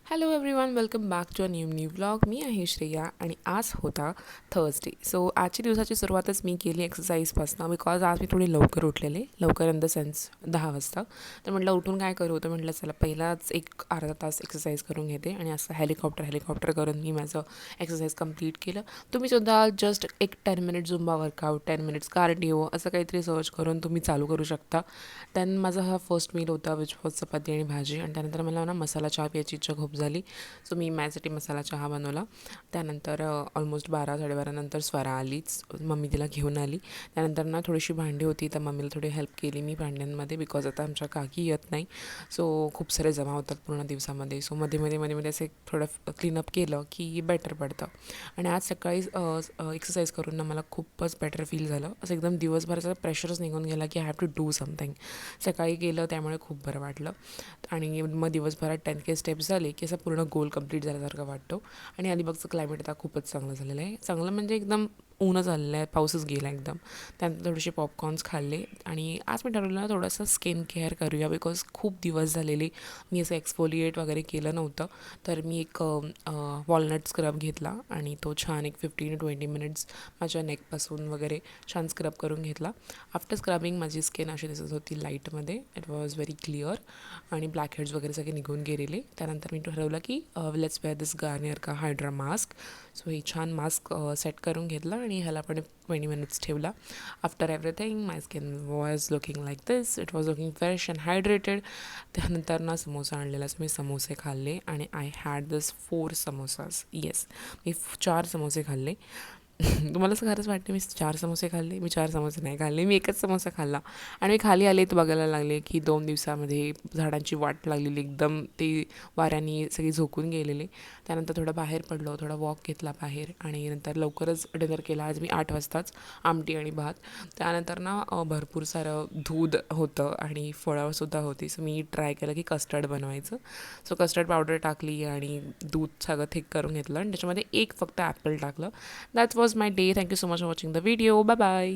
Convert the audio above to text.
Hello everyone, welcome back to a new vlog. मी आहे श्रेया आणि आज होता थर्सडे. सो आजची दिवसाची सुरुवातच मी केली एक्सरसाइजपासून, बिकॉज आज मी थोडी लवकर उठलेले, लवकर इन द सेन्स 10 वाजता. तर म्हटलं उठून काय करू, तर म्हटलं चला पहिलाच एक अर्धा तास एक्सरसाइज करून घेते. आणि असं हेलिकॉप्टर करून मी माझं एक्सरसाइज कंप्लीट केलं. तुम्हीसुद्धा जस्ट एक 10 minute Zumba workout, 10 minutes cardio असं काहीतरी सर्च करून तुम्ही चालू करू शकता. त्यान माझा हा फर्स्ट मील होता, विच वॉज चपाती आणि भाजी. आणि त्यानंतर मला ना मसाला चहा प्यायची इच्छा खूप झाली. सो मी माझ्यासाठी मसाला चहा बनवला. त्यानंतर ऑलमोस्ट 12-12:30 नंतर स्वरा आलीच, मम्मी तिला घेऊन आली. त्यानंतर ना थोडीशी भांडी होती, तर मम्मीला थोडी हेल्प केली मी भांड्यांमध्ये, बिकॉज आता आमच्या काकी येत नाही. सो खूप सारे जमा होतात पूर्ण दिवसामध्ये. सो मध्ये असे थोडं क्लीनअप केलं की बेटर पडतं. आणि आज सकाळी एक्सरसाइज करून ना मला खूपच बेटर फील झालं. असं एकदम दिवसभराचा प्रेशरच निघून गेला की I have to do something. सकाळी केलं त्यामुळे खूप बरं वाटलं. आणि मग दिवसभरात 10K स्टेप्स झाले की असा पूर्ण गोल कंप्लीट झाल्यासारखा वाटतो. आणि अलिबागचं क्लायमेट आता खूपच चांगलं झालेलं आहे. चांगलं म्हणजे एकदम ऊनच झालेलं आहे, पाऊसच गेला एकदम. त्यानंतर थोडेसे पॉपकॉर्न्स खाल्ले. आणि आज मी ठरवलं ना थोडंसं स्किन केअर करूया, बिकॉज खूप दिवस झालेले मी असं एक्सफोलिएट वगैरे केलं नव्हतं. तर मी एक वॉलनट स्क्रब घेतला आणि तो छान एक 15-20 मिनिट्स माझ्या नेकपासून वगैरे छान स्क्रब करून घेतला. आफ्टर स्क्रबिंग माझी स्किन अशी दिसत होती लाईटमध्ये. इट वॉज व्हेरी क्लिअर आणि ब्लॅक हेड्स वगैरे सगळे निघून गेलेले. त्यानंतर मी ठरवलं की लेट्स वेअर दिस गार्नियर का हायड्रा मास्क. सो हे छान मास्क सेट करून घेतलं आणि ह्याला पण 20 मिनिट्स ठेवला. After everything my skin was looking like this. It was looking fresh and hydrated. त्यानंतर ना समोसा आणलेला, सो मी समोसे खाल्ले आणि I had this 4 samosas. Yes, मी 4 समोसे खाल्ले. तुम्हाला असं खरंच वाटतं मी 4 समोसे खाल्ले? मी 4 समोसे नाही खाल्ले, मी एकच समोसा खाल्ला. आणि मी खाली आले तर बघायला लागले की 2 दिवसामध्ये झाडांची वाट लागलेली, एकदम ते वाऱ्याने सगळी झोकून गेलेले. त्यानंतर थोडं बाहेर पडलो, थोडा वॉक घेतला बाहेर आणि नंतर लवकरच डिनर केला आज मी 8 वाजताच, आमटी आणि भात. त्यानंतर ना भरपूर सारं दूध होतं आणि फळंसुद्धा होती. सो मी ट्राय केलं की कस्टर्ड बनवायचं. सो कस्टर्ड पावडर टाकली आणि दूध सगळं थिक करून घेतलं आणि त्याच्यामध्ये एक फक्त ॲपल टाकलं. That was my day. Thank you so much for watching the video. Bye bye.